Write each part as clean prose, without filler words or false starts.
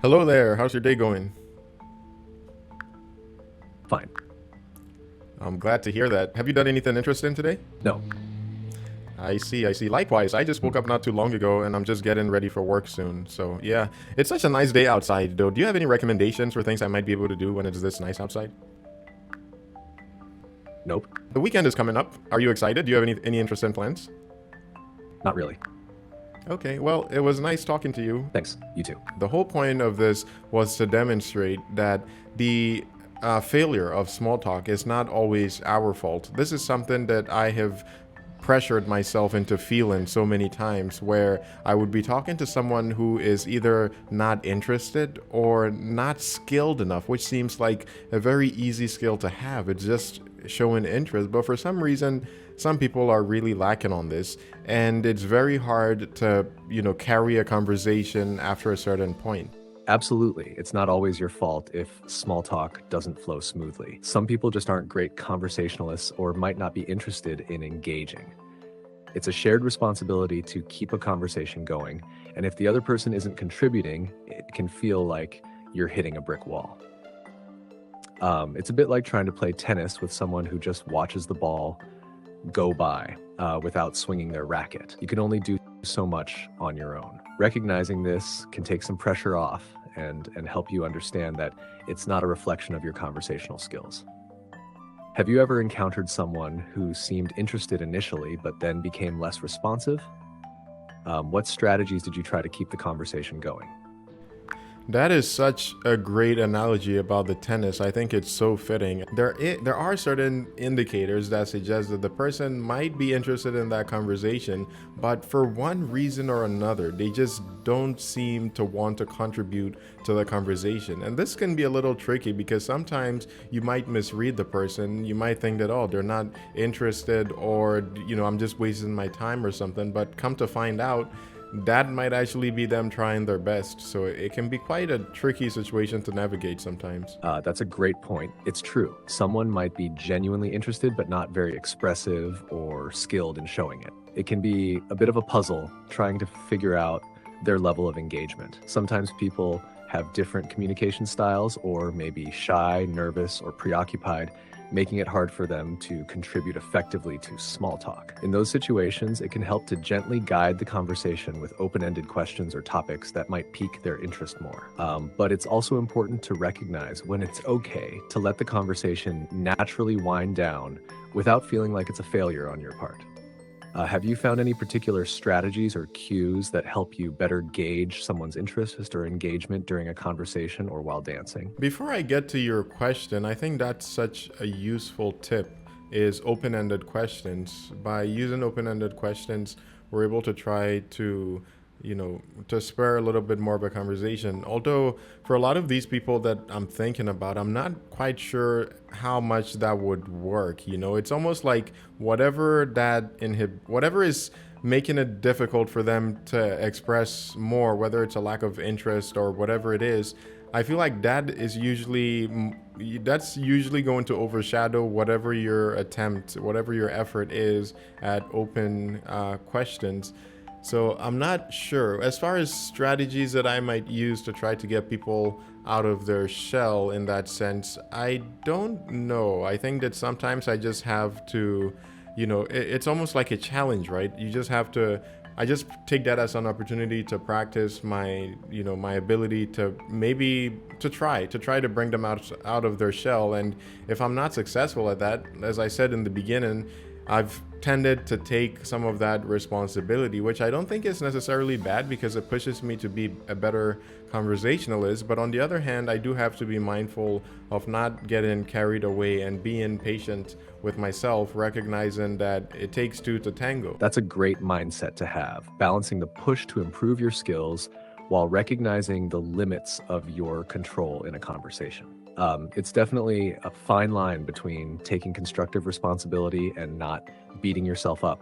Hello there, how's your day going? Fine. I'm glad to hear that. Have you done anything interesting today? No. I see. Likewise, I just woke up not too long ago and I'm just getting ready for work soon. So, yeah, it's such a nice day outside, though. Do you have any recommendations for things I might be able to do when it's this nice outside? Nope. The weekend is coming up. Are you excited? Do you have any interesting plans? Not really. Okay, well, it was nice talking to you. Thanks. You too. The whole point of this was to demonstrate that the failure of small talk is not always our fault. This is something that I have pressured myself into feeling so many times where I would be talking to someone who is either not interested or not skilled enough, which seems like a very easy skill to have. It's just showing interest. But for some reason, some people are really lacking on this, and it's very hard to, carry a conversation after a certain point. Absolutely. It's not always your fault if small talk doesn't flow smoothly. Some people just aren't great conversationalists or might not be interested in engaging. It's a shared responsibility to keep a conversation going, and if the other person isn't contributing, it can feel like you're hitting a brick wall. It's a bit like trying to play tennis with someone who just watches the ball go by without swinging their racket. You can only do so much on your own. Recognizing this can take some pressure off and help you understand that it's not a reflection of your conversational skills. Have you ever encountered someone who seemed interested initially but then became less responsive? What strategies did you try to keep the conversation going? That is such a great analogy about the tennis. I think it's so fitting. There are certain indicators that suggest that the person might be interested in that conversation, but for one reason or another, they just don't seem to want to contribute to the conversation. And this can be a little tricky because sometimes you might misread the person. You might think that, oh, they're not interested, or, I'm just wasting my time or something. But come to find out, that might actually be them trying their best. So it can be quite a tricky situation to navigate sometimes. That's a great point. It's true. Someone might be genuinely interested but not very expressive or skilled in showing it. It can be a bit of a puzzle trying to figure out their level of engagement. Sometimes people have different communication styles or maybe shy, nervous, or preoccupied, making it hard for them to contribute effectively to small talk. In those situations, it can help to gently guide the conversation with open-ended questions or topics that might pique their interest more. But it's also important to recognize when it's okay to let the conversation naturally wind down without feeling like it's a failure on your part. Have you found any particular strategies or cues that help you better gauge someone's interest or engagement during a conversation or while dancing? Before I get to your question, I think that's such a useful tip is open-ended questions. By using open-ended questions, we're able to try to to spur a little bit more of a conversation. Although for a lot of these people that I'm thinking about, I'm not quite sure how much that would work. It's almost like whatever is making it difficult for them to express more, whether it's a lack of interest or whatever it is. I feel like that's usually going to overshadow whatever your effort is at open questions. So I'm not sure. As far as strategies that I might use to try to get people out of their shell in that sense, I don't know. I think that sometimes I just have to, it's almost like a challenge, right? I just take that as an opportunity to practice my ability to maybe to try to bring them out of their shell. And if I'm not successful at that, as I said in the beginning, I've tended to take some of that responsibility, which I don't think is necessarily bad because it pushes me to be a better conversationalist. But on the other hand, I do have to be mindful of not getting carried away and being patient with myself, recognizing that it takes two to tango. That's a great mindset to have, balancing the push to improve your skills while recognizing the limits of your control in a conversation. It's definitely a fine line between taking constructive responsibility and not beating yourself up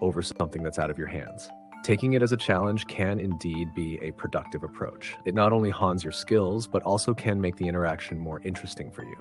over something that's out of your hands. Taking it as a challenge can indeed be a productive approach. It not only hones your skills, but also can make the interaction more interesting for you.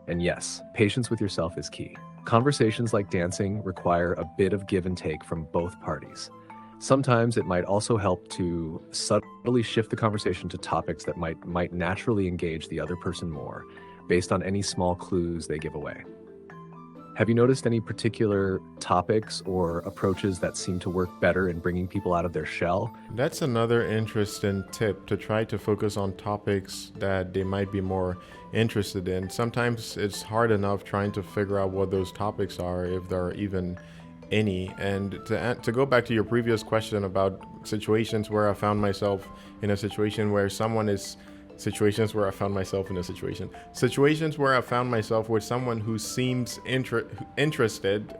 And yes, patience with yourself is key. Conversations like dancing require a bit of give and take from both parties. Sometimes it might also help to subtly subtly shift the conversation to topics that might naturally engage the other person more, based on any small clues they give away. Have you noticed any particular topics or approaches that seem to work better in bringing people out of their shell? That's another interesting tip, to try to focus on topics that they might be more interested in. Sometimes it's hard enough trying to figure out what those topics are, if there are even any. And to go back to your previous question about situations where I found myself in a situation where someone is situations where I found myself with someone who seems interested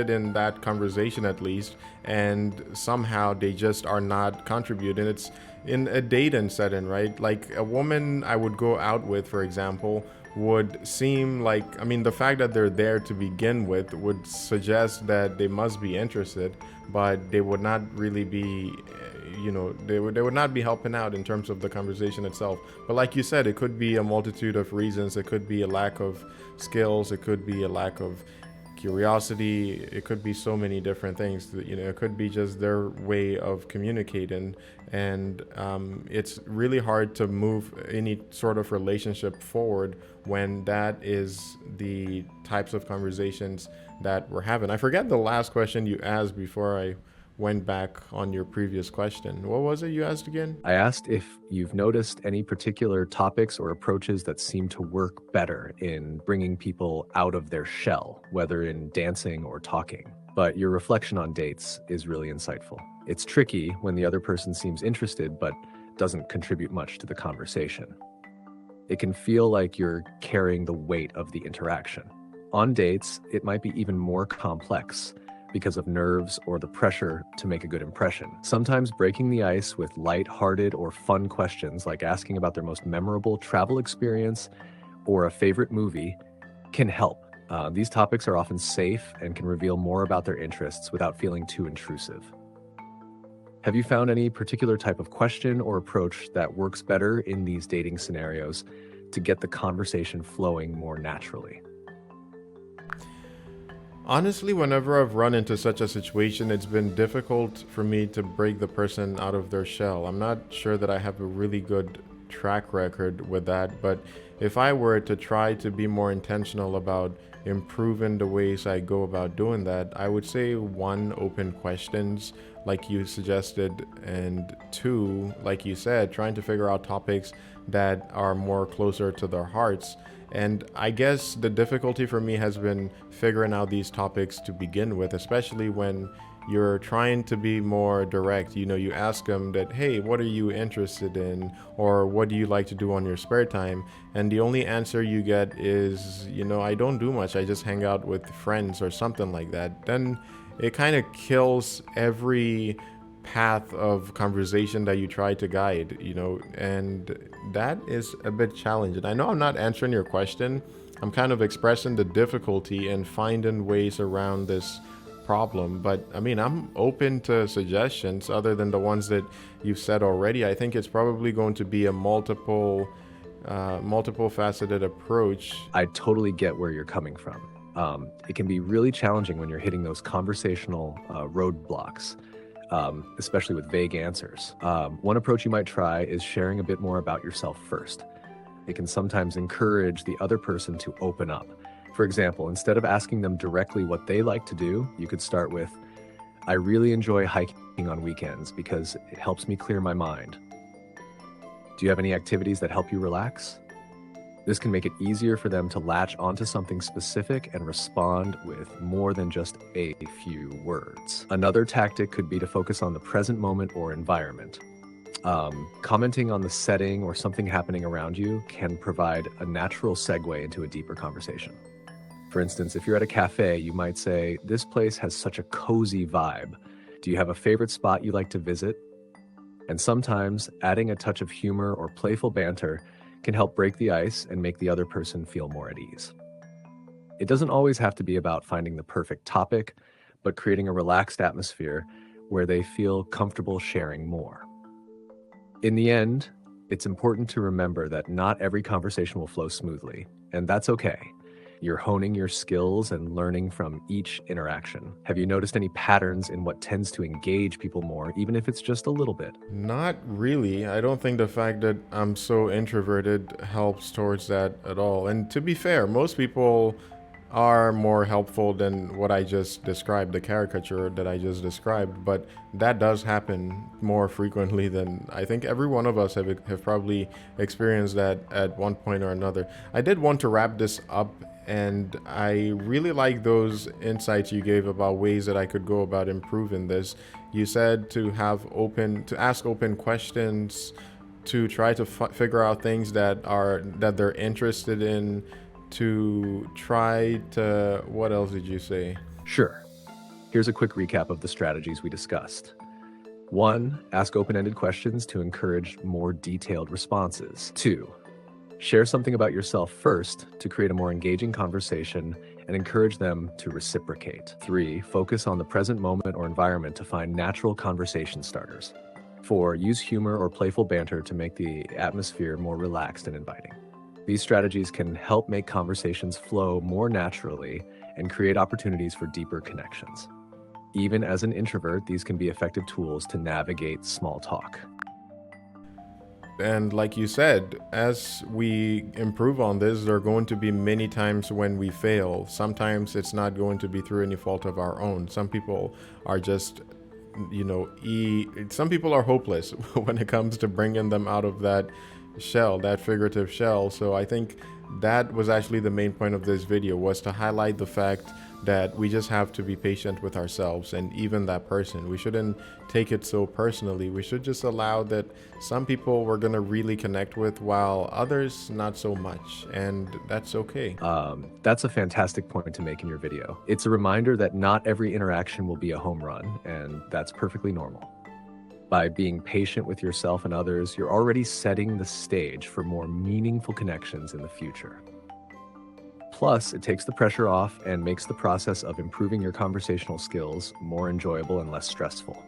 in that conversation at least, and somehow they just are not contributing. It's in a dating setting, right? Like a woman I would go out with, for example, would seem like, I mean, the fact that they're there to begin with would suggest that they must be interested, but they would not really be, they would not be helping out in terms of the conversation itself. But like you said, it could be a multitude of reasons. It could be a lack of skills. It could be a lack of curiosity. It could be so many different things. It could be just their way of communicating, and it's really hard to move any sort of relationship forward when that is the types of conversations that we're having. I forget the last question you asked before I went back on your previous question. What was it you asked again? I asked if you've noticed any particular topics or approaches that seem to work better in bringing people out of their shell, whether in dancing or talking. But your reflection on dates is really insightful. It's tricky when the other person seems interested but doesn't contribute much to the conversation. It can feel like you're carrying the weight of the interaction. On dates, it might be even more complex because of nerves or the pressure to make a good impression. Sometimes breaking the ice with light-hearted or fun questions, like asking about their most memorable travel experience or a favorite movie, can help. These topics are often safe and can reveal more about their interests without feeling too intrusive. Have you found any particular type of question or approach that works better in these dating scenarios to get the conversation flowing more naturally? Honestly, whenever I've run into such a situation, it's been difficult for me to break the person out of their shell. I'm not sure that I have a really good track record with that, but if I were to try to be more intentional about improving the ways I go about doing that, I would say one, open questions like you suggested, and two, like you said, trying to figure out topics that are more closer to their hearts. And I guess the difficulty for me has been figuring out these topics to begin with, especially when you're trying to be more direct. You ask them that, hey, what are you interested in? Or what do you like to do on your spare time? And the only answer you get is, I don't do much. I just hang out with friends or something like that. Then it kind of kills every path of conversation that you try to guide, and that is a bit challenging. I know I'm not answering your question. I'm kind of expressing the difficulty in finding ways around this problem, but I mean, I'm open to suggestions other than the ones that you've said already. I think it's probably going to be a multiple faceted approach. I totally get where you're coming from. It can be really challenging when you're hitting those conversational roadblocks, especially with vague answers. One approach you might try is sharing a bit more about yourself first. It can sometimes encourage the other person to open up. For example, instead of asking them directly what they like to do, you could start with, I really enjoy hiking on weekends because it helps me clear my mind. Do you have any activities that help you relax? This can make it easier for them to latch onto something specific and respond with more than just a few words. Another tactic could be to focus on the present moment or environment. Commenting on the setting or something happening around you can provide a natural segue into a deeper conversation. For instance, if you're at a cafe, you might say, this place has such a cozy vibe. Do you have a favorite spot you like to visit? And sometimes adding a touch of humor or playful banter can help break the ice and make the other person feel more at ease. It doesn't always have to be about finding the perfect topic, but creating a relaxed atmosphere where they feel comfortable sharing more. In the end, it's important to remember that not every conversation will flow smoothly, and that's okay. You're honing your skills and learning from each interaction. Have you noticed any patterns in what tends to engage people more, even if it's just a little bit? Not really. I don't think the fact that I'm so introverted helps towards that at all. And to be fair, most people are more helpful than what I just described, the caricature that I just described. But that does happen more frequently than I think every one of us have probably experienced that at one point or another. I did want to wrap this up, and I really like those insights you gave about ways that I could go about improving this. You said to ask open questions, to try to figure out things that they're interested in, to try to, what else did you say? Sure. Here's a quick recap of the strategies we discussed. 1. Ask open-ended questions to encourage more detailed responses. 2. Share something about yourself first to create a more engaging conversation and encourage them to reciprocate. 3. Focus on the present moment or environment to find natural conversation starters. 4. Use humor or playful banter to make the atmosphere more relaxed and inviting. These strategies can help make conversations flow more naturally and create opportunities for deeper connections. Even as an introvert, these can be effective tools to navigate small talk. And like you said, as we improve on this, there are going to be many times when we fail. Sometimes it's not going to be through any fault of our own. Some people are just, some people are hopeless when it comes to bringing them out of that shell, that figurative shell. So I think that was actually the main point of this video, was to highlight the fact that we just have to be patient with ourselves and even that person. We shouldn't take it so personally. We should just allow that some people we're going to really connect with while others not so much, and that's okay. That's a fantastic point to make in your video. It's a reminder that not every interaction will be a home run, and that's perfectly normal. By being patient with yourself and others, you're already setting the stage for more meaningful connections in the future. Plus, it takes the pressure off and makes the process of improving your conversational skills more enjoyable and less stressful.